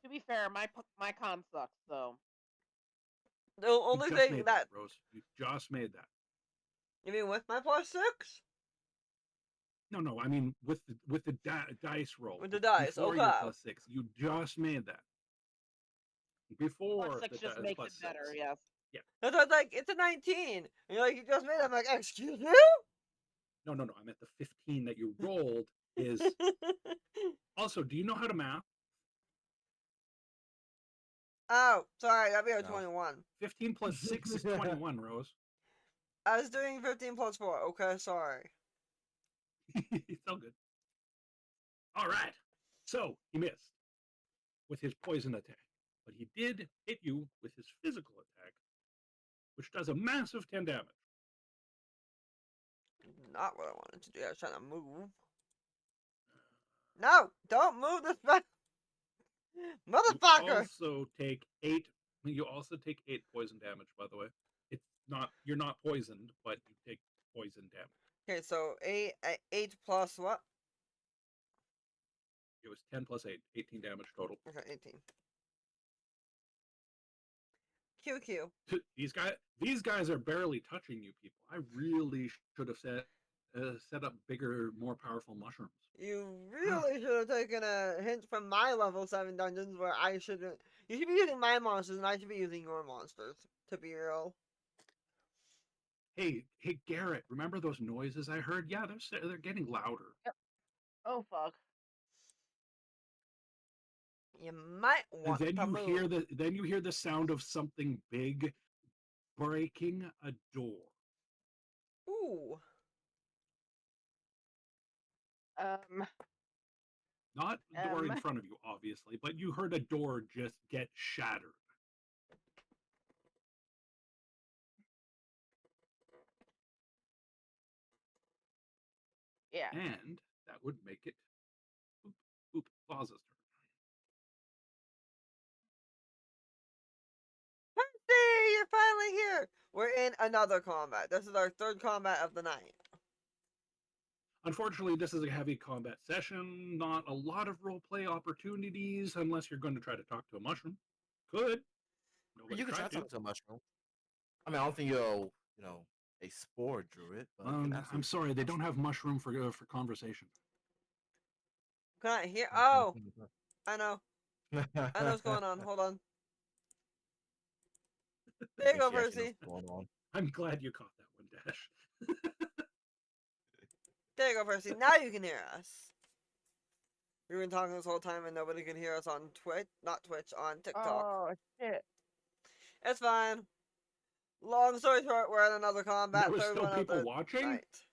To be fair, my con sucks, so. The You only just thing made that, Rose. You just made that. you mean with my +6? No. I mean with the dice roll With the dice, before your okay. +6. You just made that. Plus Before six the just makes it +6. better, yes. Yeah. That's why I was like, it's a 19. And you're like, you just made it. I'm like, excuse you? No. I meant the 15 that you rolled is. Also, do you know how to math? Oh, sorry, that'd be a No. 21. 15 plus 6 is 21, Rose. I was doing 15 plus 4. Okay, sorry. It's all good. All right. So he missed with his poison attack, but he did hit you with his physical attack, which does a massive 10 damage. Not what I wanted to do. I was trying to move. No, don't move this back. Motherfucker! You also take 8 poison damage, by the way. It's not you're not poisoned, but you take poison damage. Okay, so 8 plus what? It was 10 plus 8, 18 damage total. Okay, 18. QQ. These guys are barely touching you, people. I really should have set up bigger, more powerful mushrooms. You really should have taken a hint from my level 7 dungeons where I shouldn't. You should be using my monsters and I should be using your monsters, to be real. Hey, Garrett, remember those noises I heard? Yeah, they're getting louder. Yep. Oh fuck. You might And want then to move. you hear the sound of something big breaking a door. Ooh. Not the door in front of you, obviously, but you heard a door just get shattered. Yeah. And that would make it Plaza's turn. Percy, you're finally here. We're in another combat. This is our 3rd combat of the night. Unfortunately, this is a heavy combat session. Not a lot of roleplay opportunities unless you're going to try to talk to a mushroom. Could. Nobody You can try tried to. talking to a mushroom. I mean, I don't think you'll, a spore druid, but you can I'm absolutely sorry, they don't have mushroom for conversation. Can I hear? Oh, I know. I know what's going on. Hold on. There you go, Percy. I'm glad you caught that one, Dash. There you go, Percy. Now you can hear us. We've been talking this whole time and nobody can hear us on Twitch. Not Twitch, on TikTok. Oh, shit. It's fine. Long story short, we're in another combat. There was 3rd still one people of the watching? night.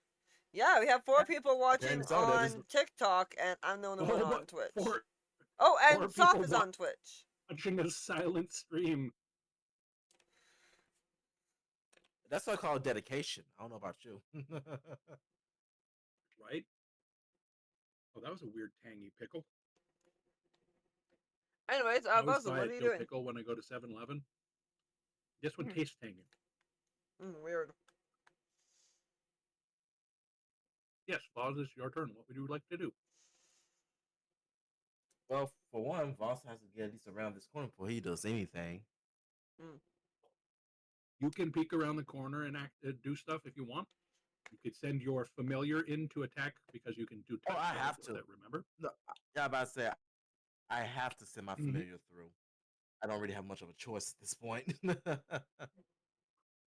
Yeah, we have 4 people watching so, on TikTok, and I'm the only one on Twitch. Four and Soft is on Twitch. Watching a silent stream. That's what I call dedication. I don't know about you. Right? Oh, that was a weird tangy pickle. Anyways, Buzzle, what are you doing? Pickle when I go to 7-Eleven. This one tastes tangy. Weird. Yes, Voss, it's your turn. What would you like to do? Well, for one, Voss has to get at least around this corner before he does anything. You can peek around the corner and do stuff if you want. You could send your familiar in to attack because you can do. I have to. Remember? No, yeah, I'm about to say I have to send my familiar through. I don't really have much of a choice at this point.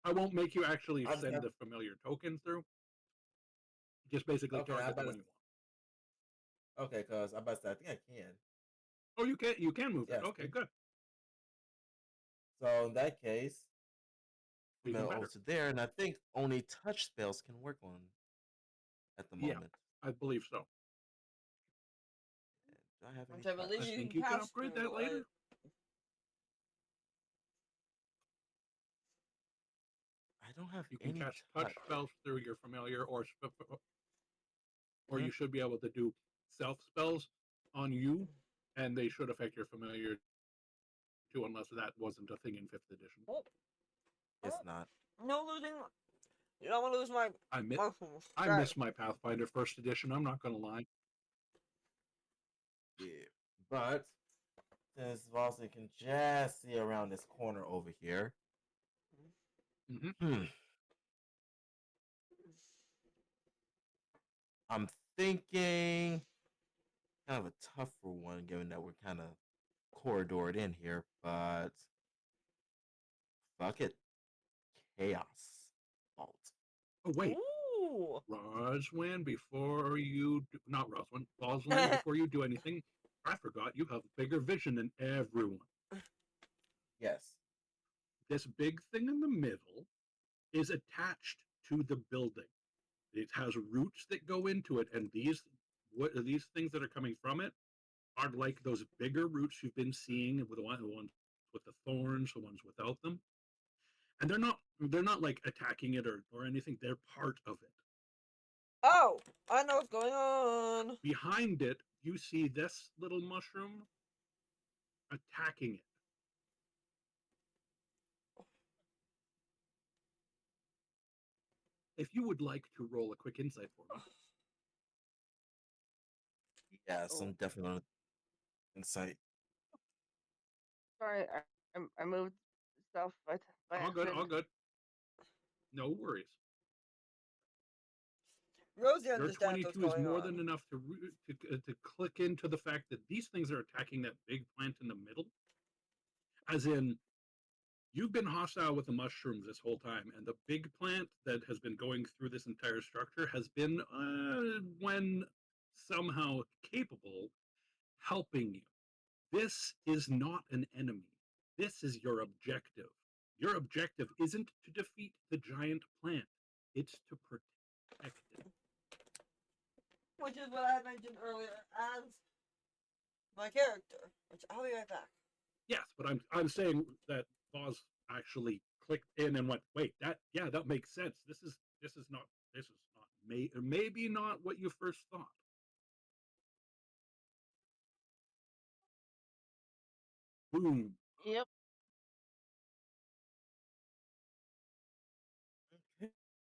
I won't make you actually send the familiar token through. Just basically target the one you want. Okay, because I'm about to say I think I can. Oh, you can. You can move it. Okay, good. So in that case, we go over to there, and I think only touch spells can work on at the moment. Yeah, I believe so. Do I have any? I believe I think you can upgrade that later. I don't have. You can cast touch spells through your familiar, or you should be able to do self spells on you, and they should affect your familiar too, unless that wasn't a thing in 5th edition. It's not. No losing. You don't want to lose my. I miss my Pathfinder 1st edition. I'm not going to lie. Yeah, but Since Boston can just see around this corner over here. Hmm. Hmm. I'm thinking kind of a tougher one, given that we're kind of corridored in here, but fuck it. Chaos Vault. Oh wait, Ooh. Roswin, before you do, not Roswin, Rosalind, before you do anything, I forgot you have bigger vision than everyone. Yes. This big thing in the middle is attached to the building. It has roots that go into it, and these things that are coming from it are like those bigger roots you've been seeing with the ones with the thorns, the ones without them, and they're not like attacking it or anything. They're part of it. Oh, I know what's going on. Behind it, you see this little mushroom attacking it. If you would like to roll a quick insight for me. Yes, Oh, I'm definitely on insight. sorry, I moved stuff by All good, accident. all good. No worries. Rosie Your understands what's 22 is going more on. than enough to click into the fact that these things are attacking that big plant in the middle. As in, you've been hostile with the mushrooms this whole time, and the big plant that has been going through this entire structure has been, when somehow capable, helping you. This is not an enemy. This is your objective. Your objective isn't to defeat the giant plant, it's to protect it. Which is what I had mentioned earlier as my character. Which I'll be right back. Yes, but I'm saying that Voz actually clicked in and went, wait, that makes sense. Maybe not what you first thought. Boom. Yep.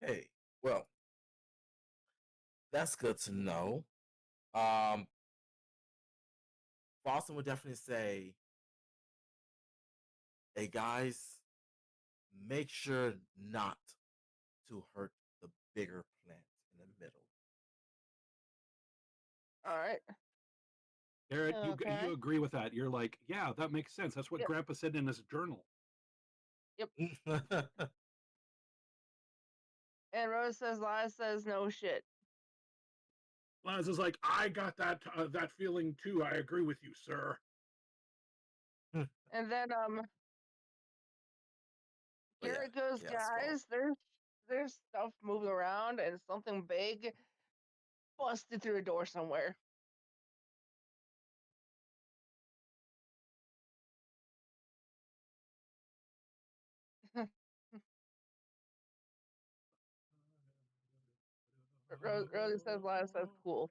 Okay. Well, that's good to know. Um, Boston would definitely say, hey guys, make sure not to hurt the bigger plant in the middle. All right. Garrett, you Okay. agree with that? You're like, yeah, that makes sense. That's what Yep. Grandpa said in his journal. Yep. And Rose says, Liza says, no shit. Laz is like, I got that feeling too. I agree with you, sir. And then But yeah, Garrett goes, Chaos Vault. guys, there's stuff moving around and something big busted through a door somewhere. Rosie says, Liza says, cool.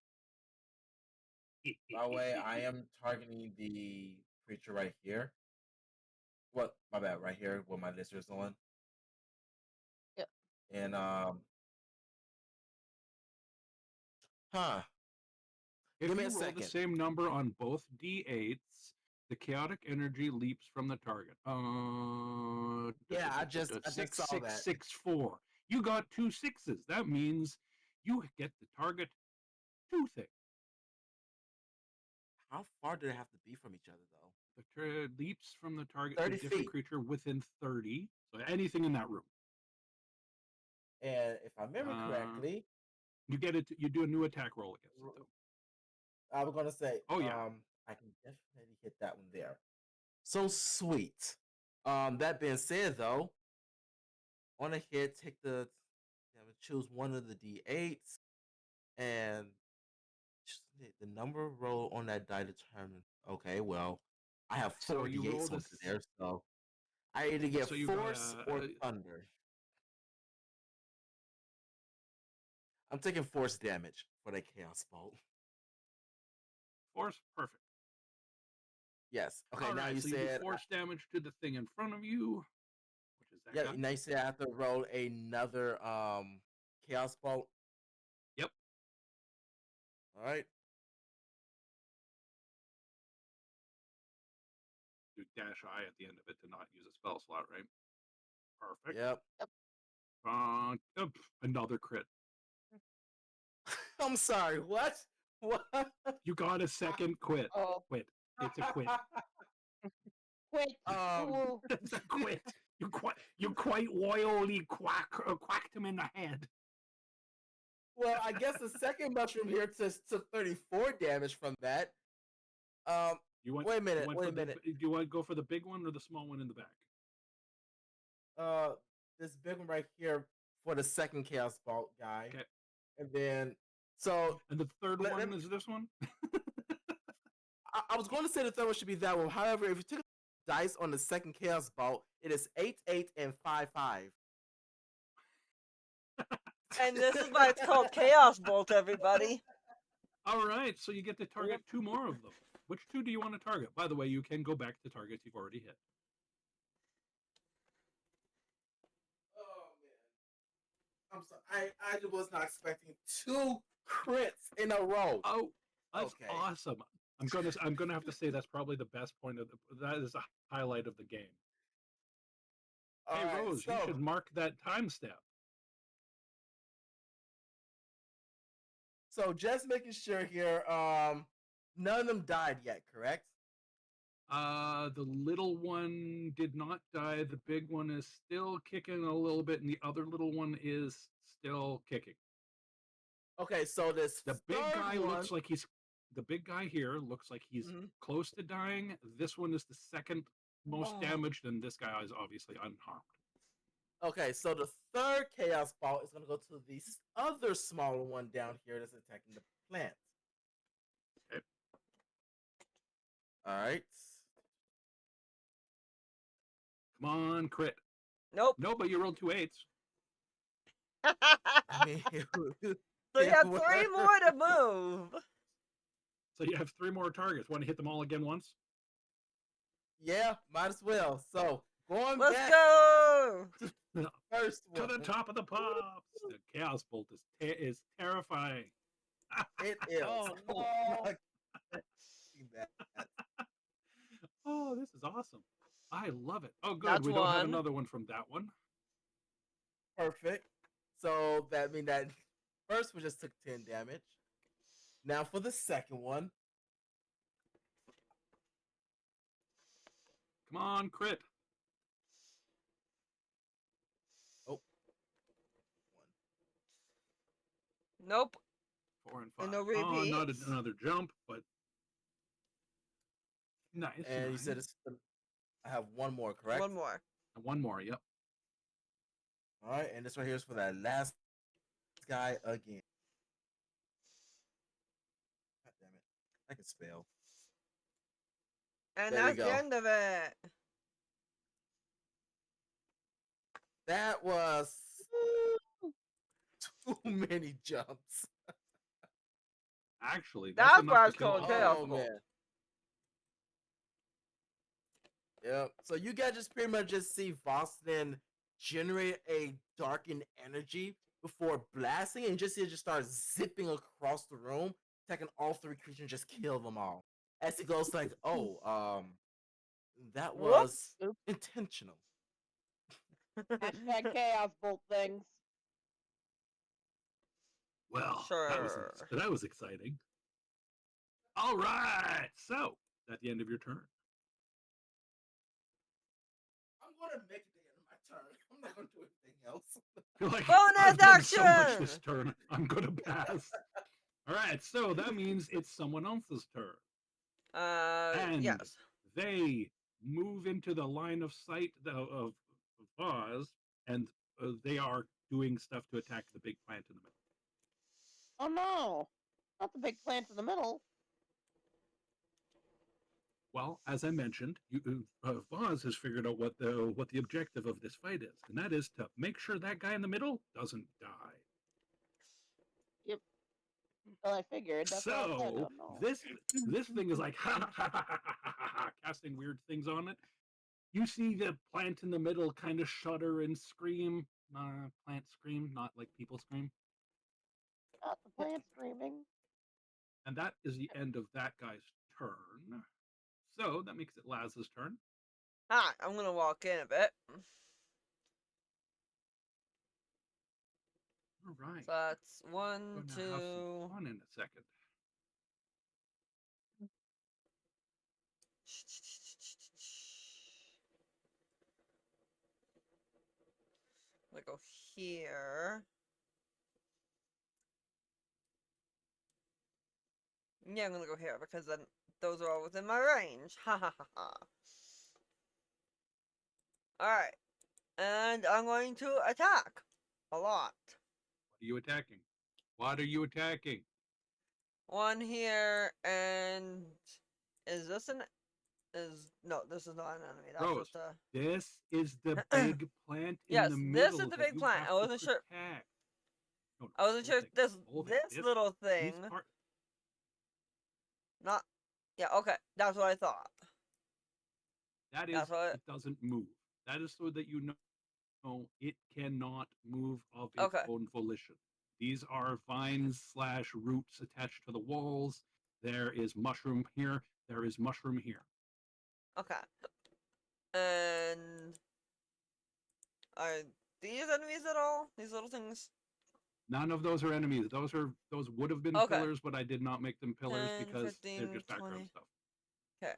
By the way, I am targeting the creature right here. What? My bad. Right here, where my lizard's on. Yep. And huh. If Give me you a roll the second. same number on both d8s, the chaotic energy leaps from the target. Yeah, I just Six, saw six, that. 6, 4. You got 2 6s. That means you get the target 2 things. How far do they have to be from each other, though? The leaps from the target to a 30 different feet. creature within 30. So anything in that room. And if I remember correctly, You get it. You do a new attack roll against it, though. I was gonna say, Oh yeah. I can definitely hit that one there. So sweet. That being said, though, on a hit, choose one of the d8s, and the number roll on that die determined. Okay, well, I have So four you roll d8s this. onto there, so I either get So you got force or thunder. I'm taking force damage for the chaos bolt. force. Perfect. Yes. Okay. All Now right. you So you do said, force damage to the thing in front of you, which is that yeah. guy. Now you said I have to roll another chaos bolt. Yep. All right. dash I at the end of it to not use a spell slot, right? Perfect. Yep. Another crit. I'm sorry. What? What? You got a second quit. Oh, Quit. It's a quit. quick. Ooh. It's a quit. You quite royally quacked him in the head. Well, I guess the second mushroom here took 34 damage from that. You want, Wait a minute. you want Wait for a minute. Do you want to go for the big one or the small one in the back? This big one right here for the second chaos bolt guy, Okay. and then so And the third let one me- is this one? I was going to say the third one should be that one. However, if you took dice on the second chaos bolt, it is 8, 8, and 5, 5. And this is why it's called Chaos Bolt, everybody. All right, so you get to target 2 more of them. Which 2 do you want to target? By the way, you can go back to targets you've already hit. Oh man, I'm sorry. I was not expecting 2 crits in a row. Oh, that's Okay. awesome. I'm gonna have to say that's probably the best point of that is a highlight of the game. Hey All right, Rose, you so- should mark that time step. So just making sure here, none of them died yet, correct? The little one did not die. The big one is still kicking a little bit, and the other little one is still kicking. Okay, so this The big third guy one, looks like he's the big guy here looks like he's Mhm. close to dying. This one is the second most Oh. damaged, and this guy is obviously unharmed. Okay, so the third chaos ball is gonna go to the other smaller one down here that's attacking the plant. Okay. All right. Come on, crit. Nope. No, but you rolled 2 8s. I mean, So you have 3 more to move. So you have 3 more targets. Want to hit them all again once? Yeah, might as well. So going Let's back go. to the first To one, the top of the pops. The chaos bolt is terrifying. it is. Oh, I'm no. not expecting that. Oh, this is awesome. I love it. Oh, good. That's We don't have one. another one from that one. Perfect. So that means that first one just took 10 damage. Now for the second one, Come on, crit. oh, Nope. 4 and 5. And no Oh, not repeats. another jump, but nice. and you nice. said I have one more, correct? One more. And one more. Yep. All right, and this right here is for that last guy again. God damn it. I can spell. And There we that's the go. end of it. That was too many jumps. Actually, That's enough why to it's kill called all Chaos of Oh them. Bolt. man. Yep. So you guys just pretty much just see Boston generate a darkened energy before blasting, and just see it just start zipping across the room, attacking all 3 creatures, and just kill them all. As he goes like, "Oh, that was Whoops. Oops. intentional." Hashtag chaos bolt things. Well, Sure. that was exciting. All right. So, at the end of your turn. I'm gonna make it the end of my turn. I'm not gonna do anything else. You're like, Bonus I've done so much action! this turn. I'm gonna pass. All right. So that means it's someone else's turn. And Yes. they move into the line of sight of Oz, and they are doing stuff to attack the big plant in the middle. Oh no. Not the big plant in the middle. Well, as I mentioned, Voz has figured out what the objective of this fight is, and that is to make sure that guy in the middle doesn't die. Well, I figured. That's what I said. So Oh, no. this thing is like ha ha ha ha ha ha ha, casting weird things on it. You see the plant in the middle kind of shudder and scream. Plant scream, not like people scream. Not the plant screaming. And that is the end of that guy's turn. So that makes it Laz's turn. Ah, I'm gonna walk in a bit. All right. So that's We're 1, gonna have some 2. fun in a second. I'm gonna go here. Yeah, I'm gonna go here because then those are all within my range. Ha ha ha ha. Alright. And I'm going to attack. A lot. What are you attacking? What are you attacking? One here, and is this an no, this is not an enemy. That's Rose, just a this is the big plant in yes, the this is middle the that big you plant. have I to wasn't sure. protect. No, I wasn't the sure whole if thing. this The whole thing. little thing. These part, Not yeah. Okay, that's what I thought. that is, That's what. it doesn't move. That is so that you know it cannot move of its Okay. own volition. These are vines slash roots attached to the walls. There is mushroom here. There is mushroom here. Okay. And are these enemies at all? These little things? None of those are enemies. Those would have been Okay. pillars, but I did not make them pillars 10, because they're 15, just background 20. stuff. Okay.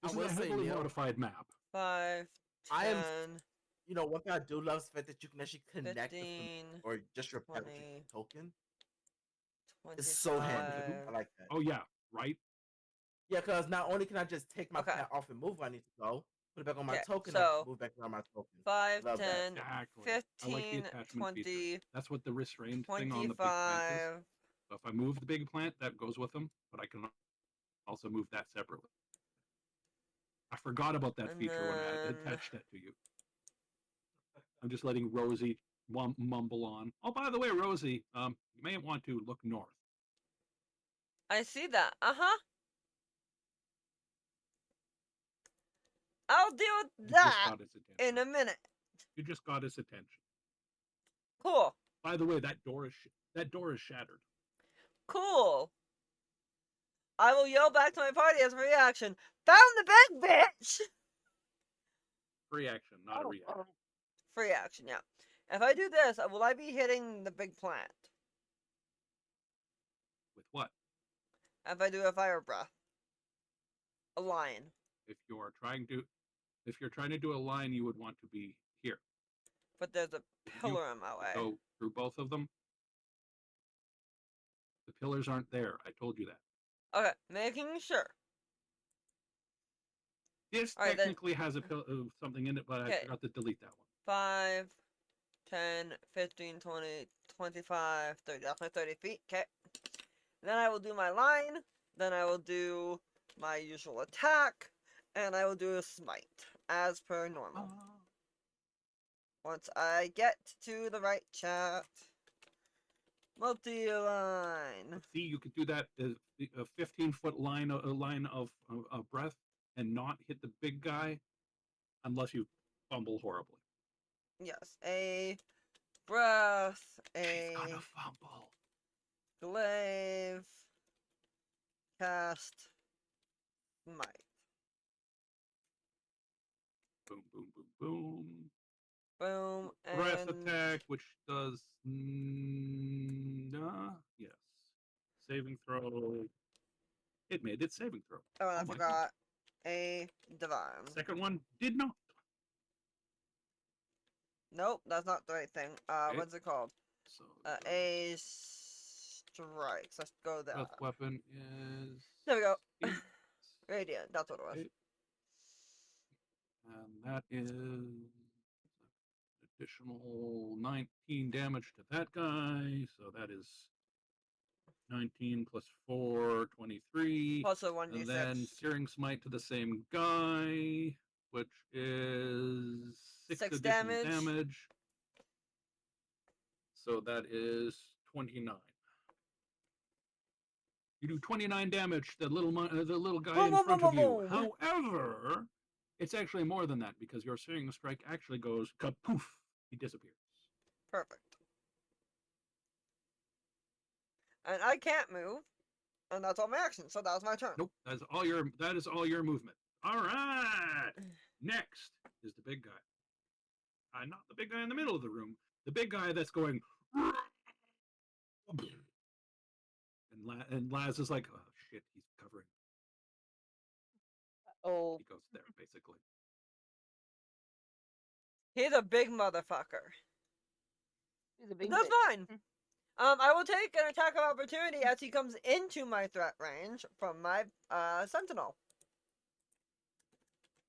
I This is will a say, heavily Neil, modified map. 5, I am, 10, one thing I do love is the fact that you can actually connect the 15, or just your pet with 20, your token. It's so Which one? handy. To who? 25. I like that. Oh yeah, right. Yeah, because not only can I just take my Okay. pet off and move where I need to go, put it back on my Okay. token, I just So move back around my token. 5, Love that. 10, Exactly. I like the 15, attachment feature. 20, That's what the restrained thing on the big plant is. 25. So if I move the big plant, that goes with them, but I can also move that separately. I forgot about that And feature when I then attached that to you. I'm just letting Rosie mumble on. Oh, by the way, Rosie, you may want to look north. I see that. Uh-huh. I'll deal with You just that got his in a attention. minute. You just got his attention. Cool. By the way, that door is shattered. Cool. I will yell back to my party as a reaction. Found the big bitch! Free action, not a reaction. Free action, yeah. If I do this, will I be hitting the big plant? With what? If I do a fire breath. A lion. If you're trying to do a line, you would want to be here. But there's a If you pillar in my way. go through both of them, the pillars aren't there. I told you that. Okay, making sure. This All right, then. technically has something in it, but I Okay. forgot to delete that one. 5, 10, 15, 20, 25, 30. That's my 30 feet. Okay. Then I will do my line. Then I will do my usual attack. And I will do a smite. As per normal. Once I get to the right chat. Multi-line. See, you could do that as a 15-foot line, a line of breath, and not hit the big guy, unless you fumble horribly. Yes, a breath, She's a gonna fumble. glaive, cast, smite. Boom, boom, boom, boom. Boom, Breath and attack, which does yes, saving throw. It made its saving throw. oh, and I my God. forgot a divine. Second one did not. Nope, that's not the right thing. Okay. What's it called? So A strikes. Let's go there. breath weapon is. There we go. 8. Radiant. That's what it was. Okay. And that is additional 19 damage to that guy. So that is 19 plus 4, 23. Plus a 1d6. And then Searing Smite to the same guy, which is 6 additional damage. So that is 29. You do 29 damage to the little guy in front of you. However, it's actually more than that because your Searing Strike actually goes kapoof. He disappears. Perfect. And I can't move. And that's all my action, so that was my turn. Nope, that is all your movement. All right. Next, is the big guy. Not the big guy in the middle of the room. The big guy that's going. And Laz is like, oh shit, he's covering. Oh, He goes there, basically. He's a big motherfucker. he's a big That's bitch. fine. I will take an attack of opportunity as he comes into my threat range from my sentinel.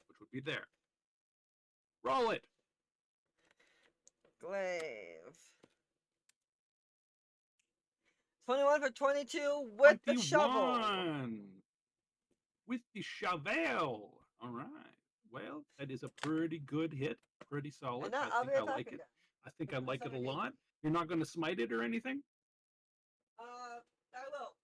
Which would be there. Roll it. Glaive. 21 for 22 with the shovel. 21 with the shovel. All right. Well, that is a pretty good hit. Pretty solid. And now I I'll be think I like attacking it. again. I think I With my like it a 17. lot. You're not going to smite it or anything? I will.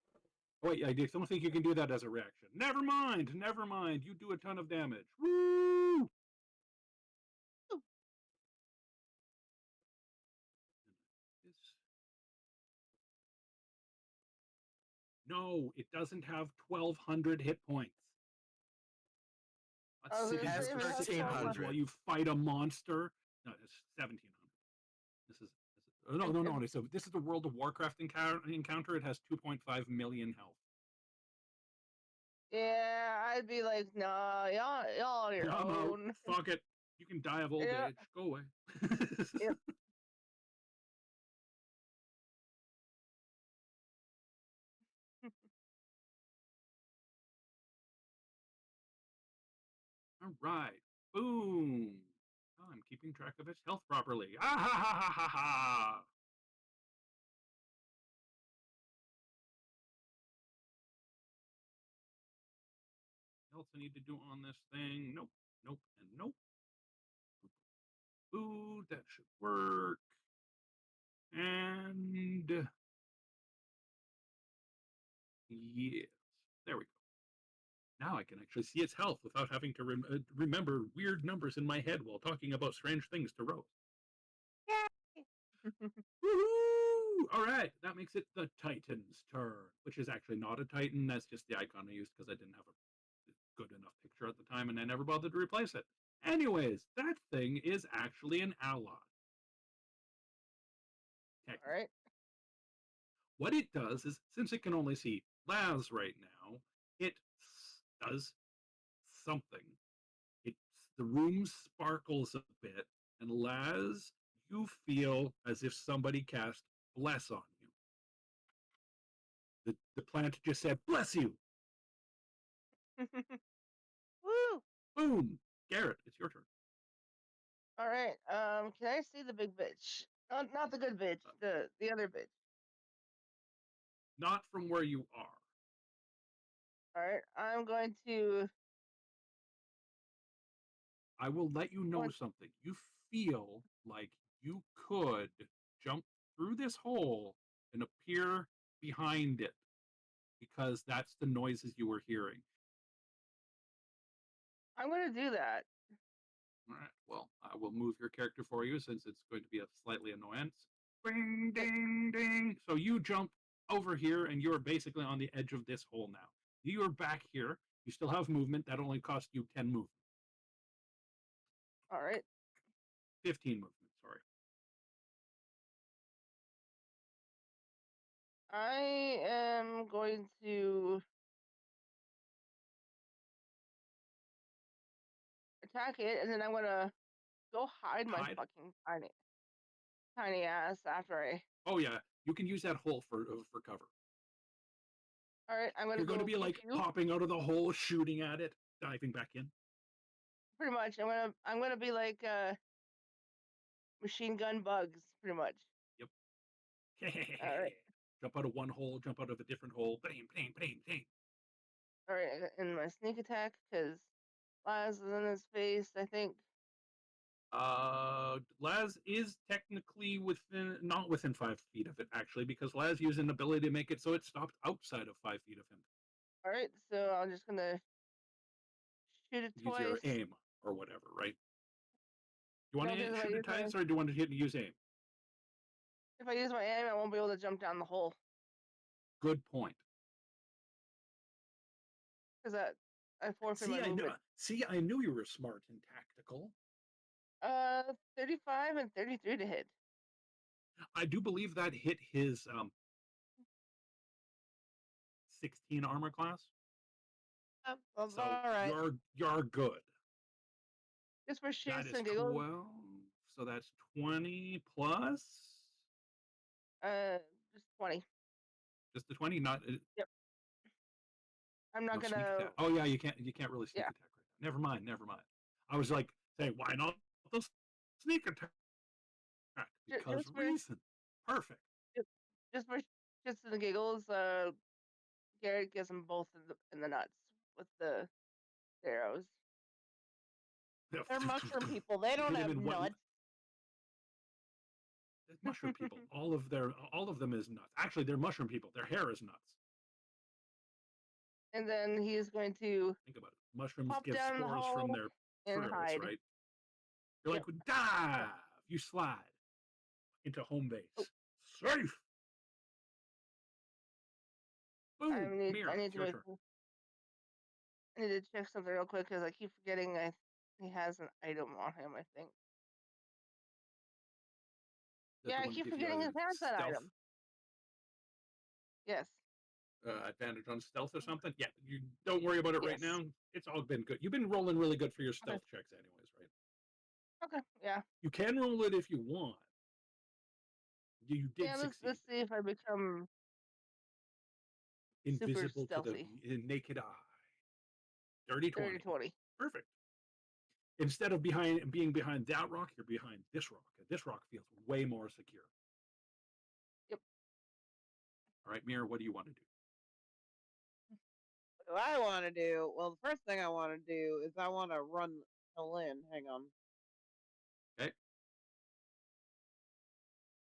Wait, I don't think you can do that as a reaction. Never mind. Never mind. You do a ton of damage. Woo! No, it doesn't have 1,200 hit points. I was Sitting gonna here say, for if it has 6 hours 1200. while you fight a monster. No, it's 1,700. This is no. So this is the World of Warcraft encounter. It has 2.5 million health. Yeah, I'd be like, nah, y'all on your I'm out. own. Fuck it. You can die of old Yeah. age. Go away. Yep. All right. Boom. Oh, I'm keeping track of its health properly. Ah ha ha ha ha ha. What else I need to do on this thing? Nope. Nope. And nope. Ooh, that should work. And yes, there we go. Now I can actually see its health without having to remember weird numbers in my head while talking about strange things to Rose. Woohoo! All right, that makes it the Titan's turn, which is actually not a Titan. That's just the icon I used because I didn't have a good enough picture at the time, and I never bothered to replace it. Anyways, that thing is actually an ally. All right. What it does is, since it can only see Laz right now, it does something. The room sparkles a bit, and Laz, you feel as if somebody cast bless on you. The plant just said, bless you. Woo! Boom. Garrett, it's your turn. All right. Can I see the big bitch? Not the good bitch. The other bitch. Not from where you are. All right. I'm going to. I will let you know something. You feel like you could jump through this hole and appear behind it because that's the noises you were hearing. I'm going to do that. All right. Well, I will move your character for you since it's going to be a slightly annoyance. Ding, ding, ding. So you jump over here, and you're basically on the edge of this hole now. You're back here. You still have movement. That only cost you 10 movement. All right. 15 movement, sorry. I am going to attack it, and then I'm going to go hide my Hide? fucking tiny ass after I. Oh, yeah. You can use that hole for cover. All right. I'm going to You're going to go be like pew-pew. popping out of the hole, shooting at it, diving back in. Pretty much. I'm gonna be like machine gun bugs. Pretty much. Yep. All right. Jump out of one hole, jump out of a different hole. Bang, bang, bang, bang. All right. In my sneak attack, because Laz is in his face. I think. Laz is technically not within 5 feet of it, actually, because Laz used an ability to make it so it stopped outside of 5 feet of him. All right. So I'm just gonna shoot it Use your twice. aim or whatever, right? Do you want No, to because shoot it twice, or do you want to use aim? if I use my aim, I won't be able to jump down the hole. Good point. Because I forfeit my movement. I knew you were smart and tactical. 35 and 33 to hit. I do believe that hit his 16 armor class. Well, So all right. you're good. Just for That shits is and giggles. 12. So that's 20 plus. Uh, just 20. Just the 20, not Yep. I'm no not sneak gonna. attack. Oh yeah, you can't really sneak Yeah. attack right now. Never mind, never mind. I was like saying why not the sneak attack? Because Just for reason. Perfect. just, just for shits and giggles. Garrett gets them both in the nuts with the arrows. They're mushroom people. They You don't hit him have in what? nuts. Mushroom people. All of them is nuts. Actually, they're mushroom people. Their hair is nuts. And then he's going to Think about it. Mushrooms pop give down the spores from hall their and frills, hide. right? You're Yep. like, dive. You slide into home base. Oh. Safe. Boom. I Mirror. need It's to your make. turn. I need to check something real quick because I keep forgetting he has an item on him. I think. Is that Yeah, the I one that keep gives you forgetting he has that stealth? item. Yes. Advantage on stealth or something? Yeah, you don't worry about it right Yes. now. It's all been good. You've been rolling really good for your stealth checks, anyways, right? Okay. Yeah. You can roll it if you want. You did Yeah. succeed. Let's see if I become super Invisible to the stealthy. naked eye. Dirty 20. 30-20. Perfect. Instead of being behind that rock, you're behind this rock. And this rock feels way more secure. Yep. All right, Mira, what do you want to do? What do I want to do? Well, the first thing I want to do is I want to run to Lynn. Hang on. Okay.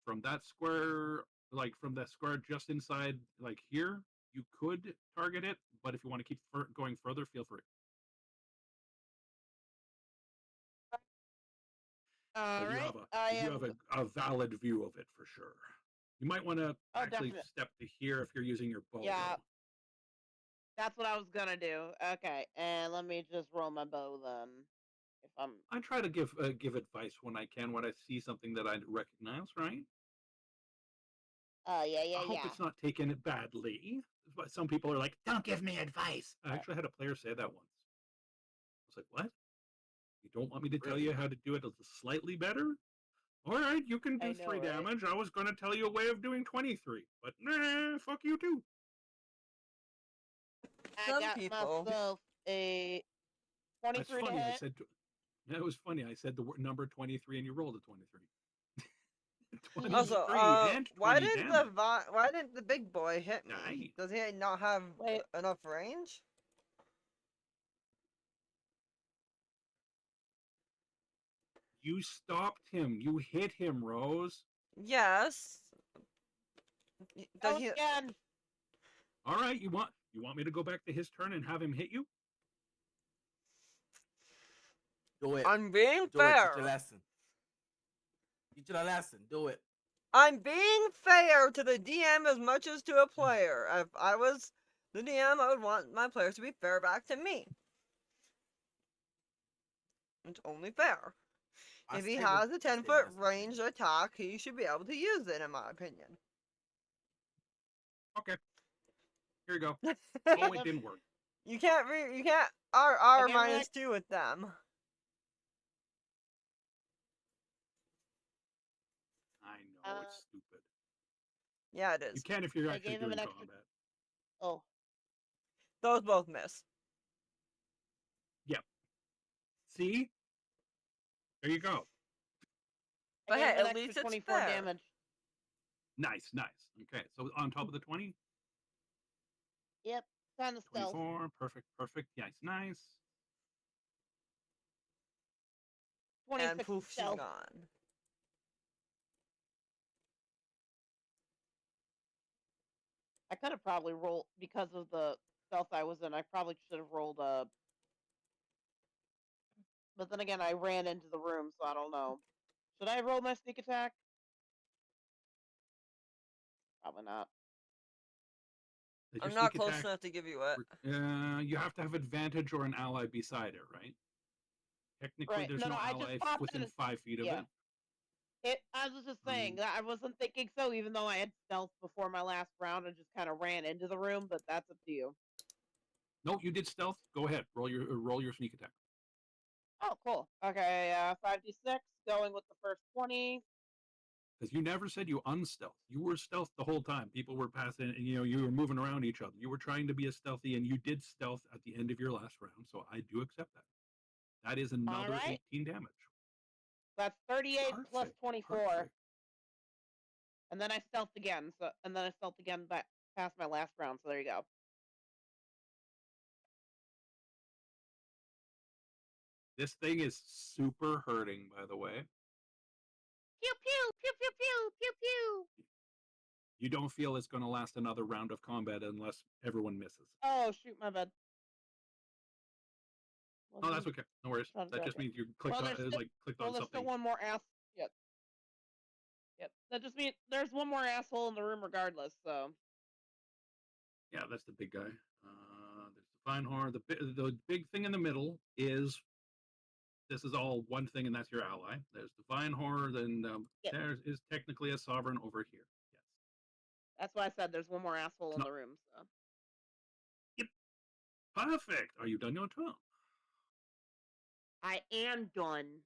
From that square, like from that square just inside, like here, you could target it, but if you want to keep going further, feel free. All But right. I you am. have a valid view of it for sure. You might want to Oh, actually definitely. step to here if you're using your bow. Yeah. Though. That's what I was gonna do. Okay, and let me just roll my bow then. If I'm. I try to give advice when I can when I see something that I recognize. Right. Yeah, I hope it's not taken badly. But some people are like, "Don't give me advice." I actually had a player say that once. I was like, "What? You don't want me to tell you how to do it slightly better? All right, you can do I know, 3 right? damage. I was going to tell you a way of doing 23, but nah, fuck you too." I Some got people. myself a That's 23 to funny. I hit. said that was funny. I said the number 23 and you rolled a 23. 23 Also, and 20 damage. why didn't the big boy hit me? Nice. Does he not have Wait. enough range? You stopped him. You hit him, Rose. Yes. Does Oh, he? again. All right, you want me to go back to his turn and have him hit you? Do it. I'm being Do it. Teach your fair. lesson. Teach your lesson. Do it. I'm being fair to the DM as much as to a player. If I was the DM, I would want my players to be fair back to me. It's only fair. I If he say has the- a I say 10-foot that's the range thing. attack, he should be able to use it, in my opinion. Okay. Here you go. Oh, it didn't work. You can't R Okay, minus 2 with them. I know it's stupid. Yeah, it You is. can if you're I actually gave him doing an extra. combat. Oh, Those both miss. Yep. See? There you go. But I gave hey, him an at extra least it's 24 fair. damage. Nice, nice. Okay, so on top of the 20? Yep, kind of stealth. 24. Perfect, perfect. Nice, nice. 26 And poof, she's stealth. gone. I could have probably rolled because of the stealth I was in. I probably should have rolled a. But then again, I ran into the room, so I don't know. Should I roll my sneak attack? Probably not. Is your I'm not sneak close attack? enough to give you it. You have to have advantage or an ally beside it, right? Technically, Right. there's No, no no, I just ally popped within it. 5 feet of Yeah. it. I was just saying Um, that I wasn't thinking so, even though I had stealth before my last round and just kind of ran into the room. But that's up to you. no, you did stealth. Go ahead. Roll your sneak attack. Oh, cool. Okay, 5d6, going with the first 20. Because you never said you unstealth. You were stealth the whole time. People were passing, and you were moving around each other. You were trying to be a stealthy, and you did stealth at the end of your last round. So I do accept that. That is All another right. 18 damage. That's 38 plus Perfect. 24. Perfect. And then I stealthed again. And then I stealthed again back past my last round. So there you go. This thing is super hurting, by the way. Pew pew pew pew pew pew pew. You don't feel it's going to last another round of combat unless everyone misses. Oh shoot, my bad. Oh, that's okay. No worries. That just Okay. means you clicked Well, on there's clicked on there's still something. one more ass. Yep. Yep. That just means there's one more asshole in the room, regardless. So. Yeah, that's the big guy. There's the fine horn. The big thing in the middle is this is all one thing, and that's your ally. There's the vine horror, then Yep. there is technically a sovereign over here. Yes. That's why I said there's one more asshole It's in not, the room. So. yep. Perfect. Are you done your turn? I am done.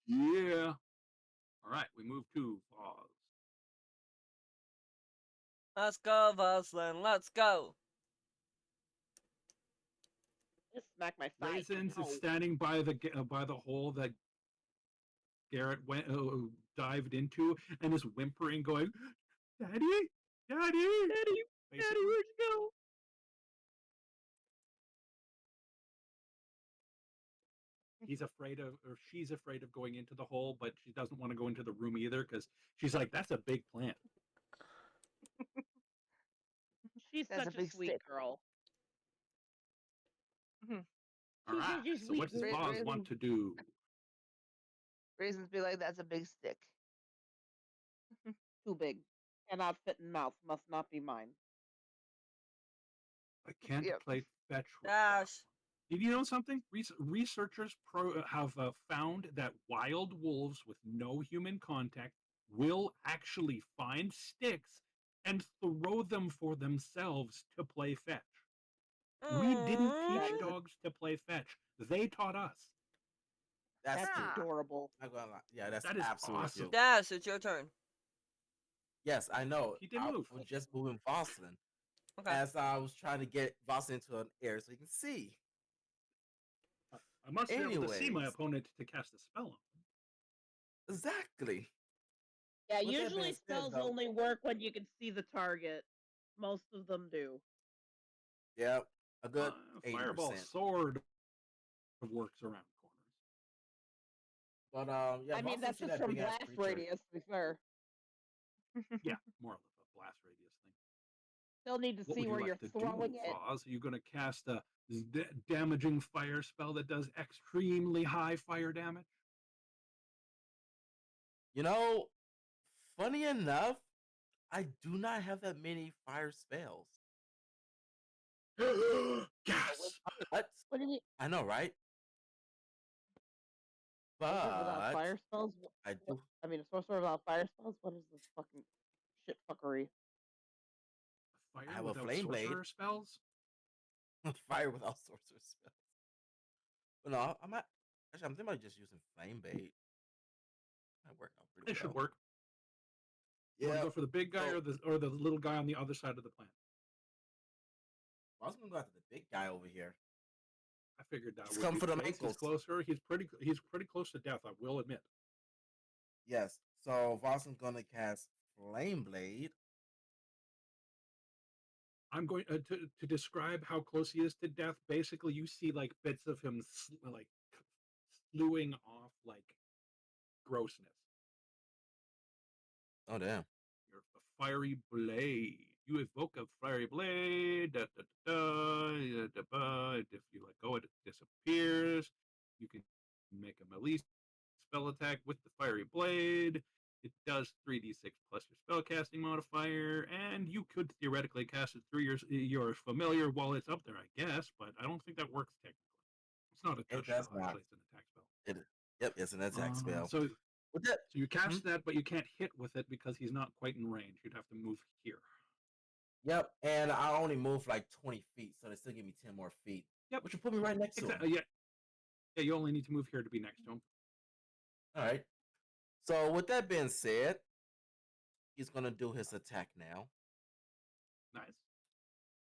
Yeah. All right. We move to Foz. Let's go, Voslin. Let's go. Just smack my side. Raisins No. is standing by the hole that Garrett went dived into, and is whimpering, going, "Daddy, Daddy, Daddy, Daddy, where'd you go?" He's afraid of, or she's afraid of going into the hole, but she doesn't want to go into the room either because she's like, "That's a big plant." She's That's a such a big sweet stick. girl. Mhm. All right. She's So what does Ra- Foz Raisins, want to do? raisins be like, that's a big stick. Too big. Cannot fit in mouth. Must not be mine. I can't Yep. play fetch with that. Dash. Did you know something? Researchers have found that wild wolves with no human contact will actually find sticks and throw them for themselves to play fetch. We didn't That teach is Mm. dogs to play fetch. They taught us. That's that's cute. Ah. adorable. Not gonna lie. Yeah, that's That is absolutely awesome. cute. Dash, it's your turn. Yes, I know. He did I move. was just moving Boston Okay. as I was trying to get Boston into an air so you can see. I must be able to see my Anyways, opponent to cast a spell on them. exactly. Yeah, With that being usually said, spells though, only work when you can see the target. Most of them do. yeah, a good 80%. Fireball sword works around corners. But yeah, I mean, Boston that's see just that from big ass blast creature. radius, to be fair. Yeah, more of a blast radius thing. Still need to What see would you where like you're to throwing do, it. Foz? Are you going to cast a damaging fire spell that does extremely high fire damage? You know, funny enough, I do not have that many fire spells. Gasp! But What do you mean? I know, right? Wizard without But fire spells? I do. I mean, a sorcerer without fire spells? What is this fucking shit fuckery? I Fire have a without flame blade. sorcerer spells? Fire without sorcerer spells. But no, I'm not. Actually, I'm thinking about just using flame bait. That worked out pretty It should well. work. You want Yeah. to go for the big guy So or the little guy on the other side of the plant? I was gonna go after the big guy over here. I figured that He's would coming be for the them case. He's ankles. closer. He's pretty close to death. I will admit. Yes. So Boston's gonna cast flame blade. I'm going to describe how close he is to death. Basically, you see like bits of him like slewing off like grossness. Oh damn. You're a fiery blade. You evoke a fiery blade. Da, da, da, da, da, da. If you let go, it disappears. You can make a melee spell attack with the fiery blade. It does 3d6 plus your spellcasting modifier, and you could theoretically cast it through your familiar while it's up there, I guess, but I don't think that works technically. It's not a It touch does spell, not. actually. It's an attack spell. Yep, it's an attack spell. So With that, you cast that, but you can't hit with it because he's not quite in range. You'd have to move here. yep, and I only move like 20 feet, so they still give me 10 more feet. Yep. Which will put me right next to him. Exactly. Yeah, you only need to move here to be next to him. All right. So with that being said, he's gonna do his attack now, Nice.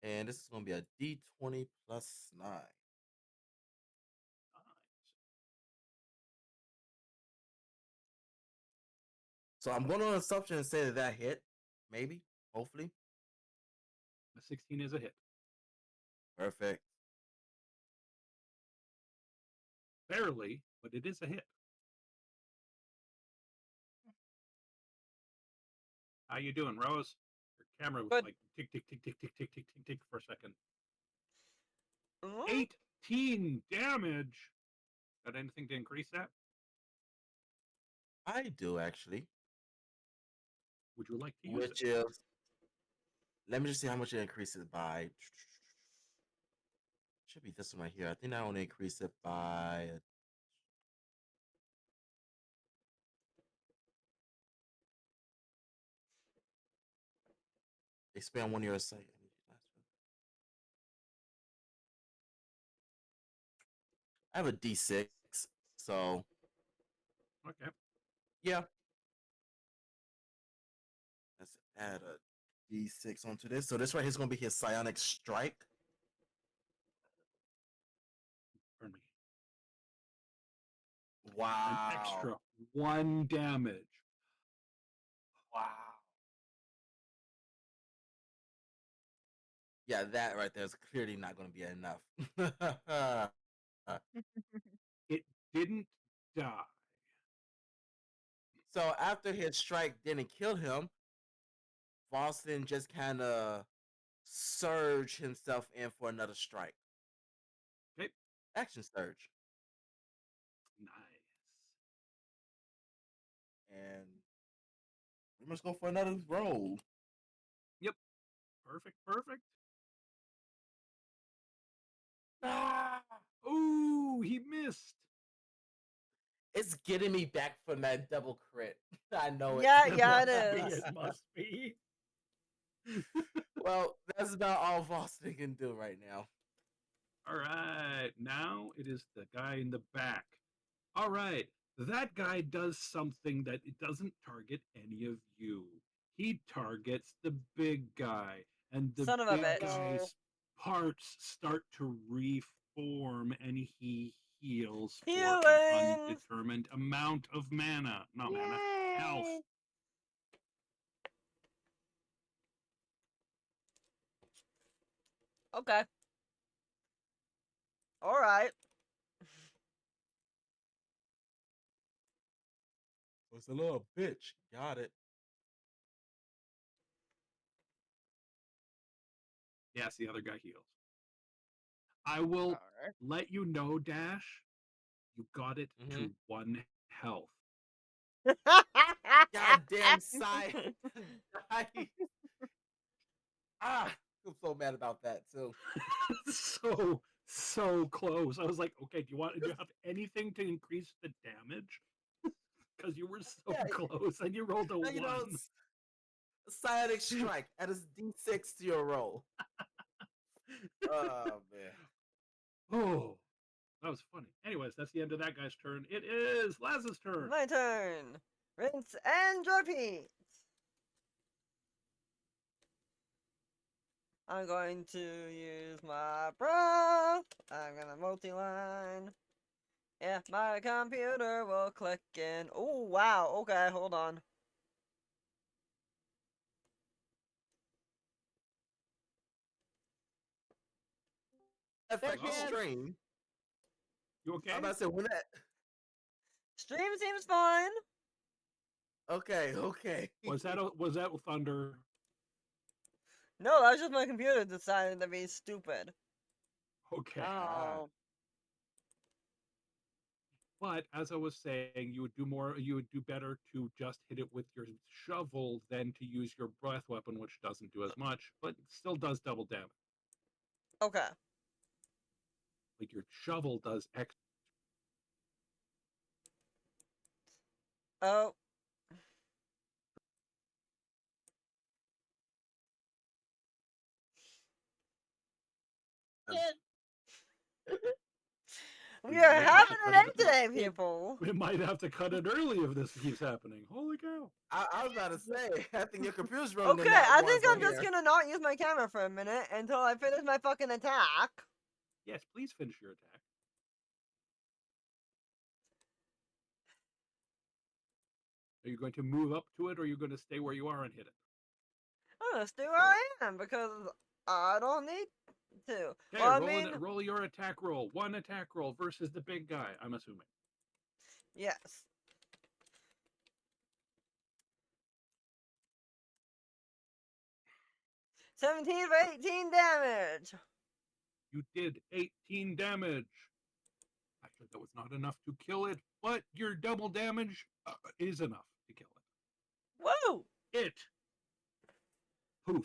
and this is gonna be a D20 plus 9. Nice. So I'm going on assumption and say that hit, maybe, hopefully. A 16 is a hit. Perfect. Barely, but it is a hit. How you doing, Rose? Your camera was Good. like tick, tick, tick, tick, tick, tick, tick, tick, tick for a second. Mm, 18 damage. Got anything to increase that? I do actually, Would you like to use which it? is, let me just see how much it increases by. Should be this one right here. I think I only increase it by. Expand 1 year sight. I have a D6, so Okay. yeah. Let's add a D6 onto this. So this right here is gonna be his psionic strike. Pardon me. An Wow. extra 1 damage. Wow. Yeah, that right there is clearly not going to be enough. It didn't die. So after his strike didn't kill him, Boston just kind of surged himself in for another strike. Okay. Action surge. Nice. And we must go for another roll. Yep. Perfect. Perfect. Ah! Ooh, he missed. It's getting me back from that double crit. I know it. Yeah, it is. It must be. Well, that's about all Boston can do right now. All right. Now it is the guy in the back. All right. That guy does something that it doesn't target any of you. He targets the big guy, and the Son of a big bitch. guy's parts start to reform, and he heals for an Healing. undetermined amount of mana. Not mana, health. Yay. Okay. All right. It's a little bitch. Got it. Yes, the other guy heals. I will Alright. let you know, Dash. You got it to 1 health. Goddamn side. I'm so mad about that too. so close. I was like, okay, do you have anything to increase the damage? Because you were so Yeah. close, and you rolled a You know, 1. psionic strike. Add a D6 to your roll. Oh man. Oh, that was funny. Anyways, that's the end of that guy's turn. It is Laz's turn. My turn. Rinse and repeat. I'm going to use my breath. I'm gonna multi-line. If my computer will click in. Oh, wow. Okay, hold on. Effect Second. stream. You okay? I'm about to say when that. Stream seems fine. Okay, okay. Was that thunder? No, that's just my computer deciding to be stupid. Okay. Oh. But as I was saying, you would do better to just hit it with your shovel than to use your breath weapon, which doesn't do as much, but still does double damage. Okay. but your shovel does X. Oh. We are might have to having cut it it. in today, people. We might have to cut it early if this keeps happening. Holy cow! I was about to say, I think your computer's running Okay, in that I once think on I'm just here. gonna not use my camera for a minute until I finish my fucking attack. Yes, please finish your attack. Are you going to move up to it, or are you going to stay where you are and hit it? I'm gonna stay where I am because I don't need to. Okay, Well, I mean, roll your attack roll. One attack roll versus the big guy, I'm assuming. yes. $17 for 18 damage. You did 18 damage. Actually, that was not enough to kill it, but your double damage is enough to kill Woo! it. It poofs.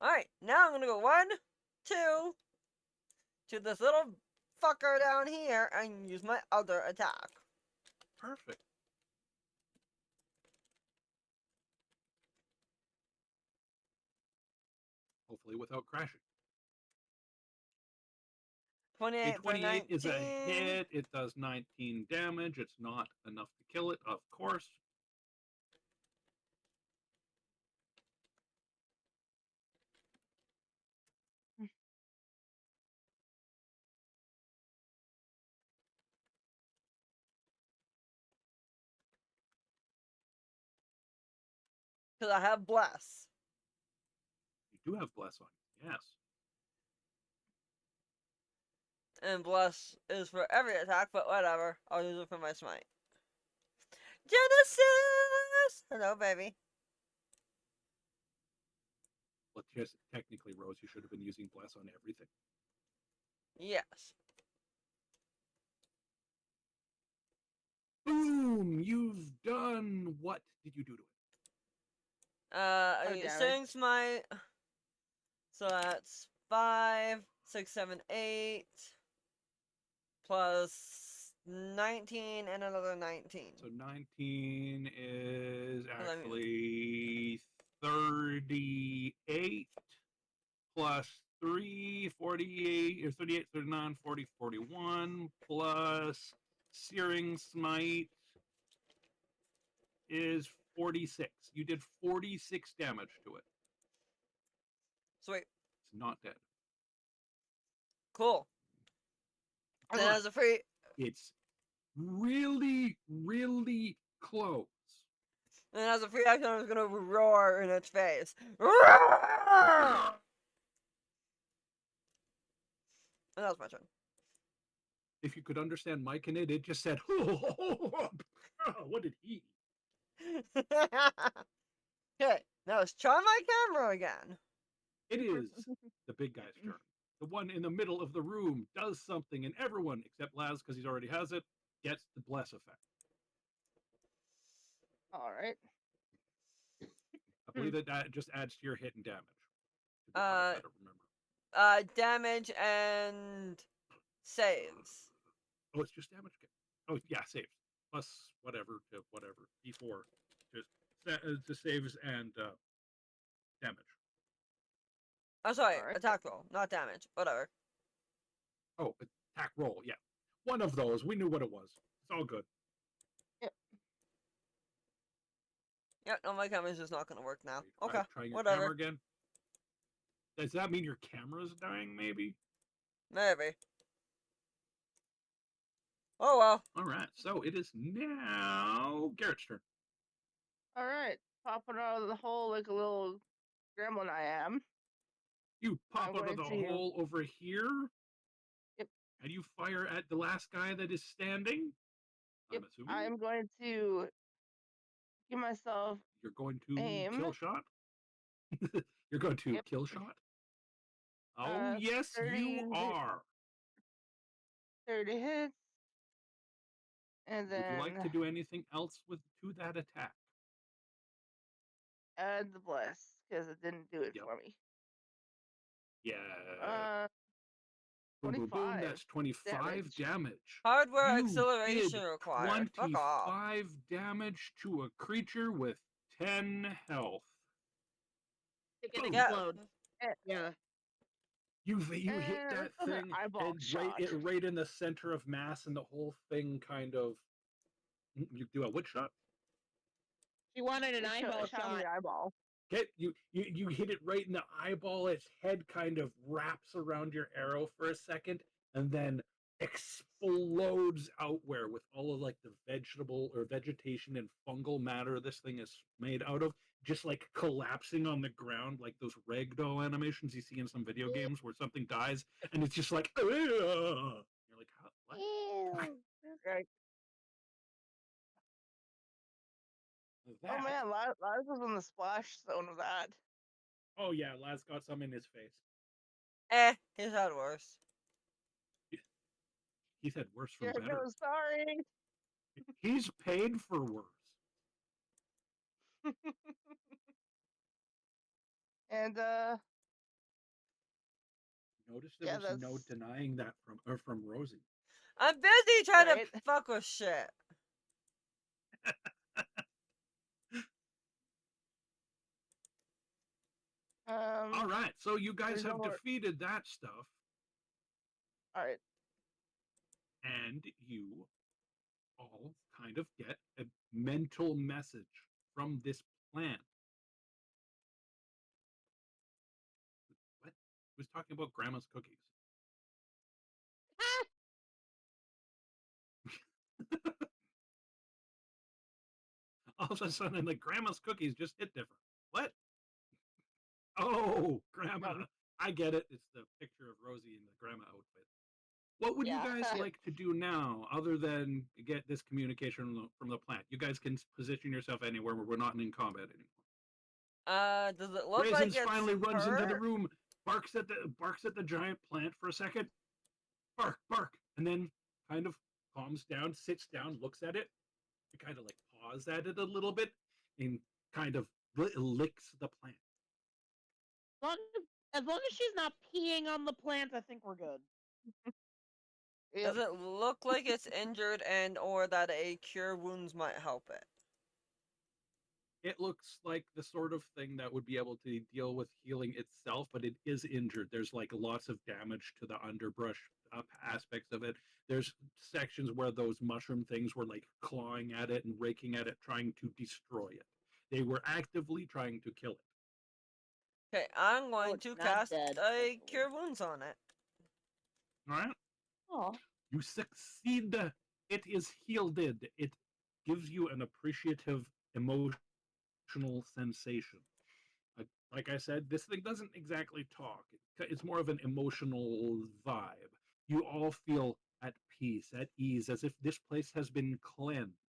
Alright, now I'm gonna go 1, 2, to this little fucker down here and use my other attack. Perfect. Hopefully without crashing. 28 A for 28 is a 19. hit. It does 19 damage. It's not enough to kill it, of course. Because I have Bless. You do have Bless on you. Yes. And Bless is for every attack, but whatever. I'll use it for my smite. Genesis! Hello, baby. Well, just technically, Rose, you should have been using Bless on everything. Yes. Boom! You've done. What did you do to it? I Oh, use damage. Sing Smite. So that's 5, 6, 7, 8. Plus 19 and another 19. So 19 is Well, I mean- actually 38 plus 3, 48, or 38, 39, 40, 41, plus Searing Smite is 46. You did 46 damage to it. Sweet. It's not dead. Cool. And then But as a free... it's really, really close. And then as a free action, I was gonna roar in its face. Roar! And that was my turn. If you could understand Mike and it just said, what did he? Okay, now let's try my camera again. It is the big guy's turn. The one in the middle of the room does something, and everyone, except Laz, because he already has it, gets the bless effect. All right. I believe that just adds to your hit and damage. To be honest, I don't remember. Damage and saves. Oh, it's just damage. Oh, yeah, saves. Plus whatever to whatever. D4. Just saves and damage. Oh, sorry, Alright. attack roll, not damage. Whatever. Oh, attack roll, yeah. One of those. We knew what it was. It's all good. Yep, no, my camera's just not gonna work now. Try, Okay, trying your whatever. camera again. Does that mean your camera's dying, maybe? Maybe. Oh well. All right, so it is now Garrett's turn. All right. Popping out of the hole like a little gremlin I am. You pop I'm out of the going to- hole over here. Yep. And you fire at the last guy that is standing. Yep. I'm assuming. I'm going to give myself You're going to aim. kill shot. You're going to Yep. kill shot. Oh yes, 30 you are. 30 hits. And Would then you like to do anything else to that attack? add the bless because it didn't do it Yep. for me. Yeah. boom, boom, boom. 25 That's 25 damage. Hardware You acceleration did required. Fuck off. 25 damage to a creature with 10 health. It can Boom. Yeah. explode. Eh, Yeah. You hit and that an thing eyeball and shot. right in the center of mass, and the whole thing kind of. You do a wood shot. She wanted an It eyeball shot in shot. the eyeball. Get you hit it right in the eyeball. Its head kind of wraps around your arrow for a second, and then explodes outward with all of like the vegetable or vegetation and fungal matter this thing is made out of, just like collapsing on the ground, like those ragdoll animations you see in some video games where something dies and it's just like, ugh. You're like, what? Ew. Right. Oh That? man, Laz was in the splash zone of that. Oh yeah, Laz got some in his face. He's had worse. He's had worse from Here it better. goes. Sorry. He's paid for worse. And Notice there yeah, was no that's denying that from Rosie. I'm busy trying right. to fuck with shit. All right, so you guys there's have no more. defeated that stuff, All right. and you all kind of get a mental message from this plant. What? Who's talking about grandma's cookies? All of a sudden, like grandma's cookies just hit different. What? Oh, grandma. I get it. It's the picture of Rosie in the grandma outfit. What would you Yeah. guys like to do now, other than get this communication from the plant? You guys can position yourself anywhere where we're not in combat anymore. Does it look Raisins like it's finally runs into the hurt? room, barks at the giant plant for a second, bark, bark, and then kind of calms down, sits down, looks at it, and kind of like paws at it a little bit, and kind of licks the plant. As long as she's not peeing on the plant, I think we're good. Yep. Does it look like it's injured and or that a cure wounds might help it? It looks like the sort of thing that would be able to deal with healing itself, but it is injured. There's like lots of damage to the underbrush aspects of it. There's sections where those mushroom things were like clawing at it and raking at it, trying to destroy it. They were actively trying to kill it. Okay, I'm Oh, going it's to not cast dead. a Thankfully. cure wounds on it. All right. Oh. You succeed. It is healed. It gives you an appreciative emotional sensation. Like I said, this thing doesn't exactly talk. It's more of an emotional vibe. You all feel at peace, at ease, as if this place has been cleansed.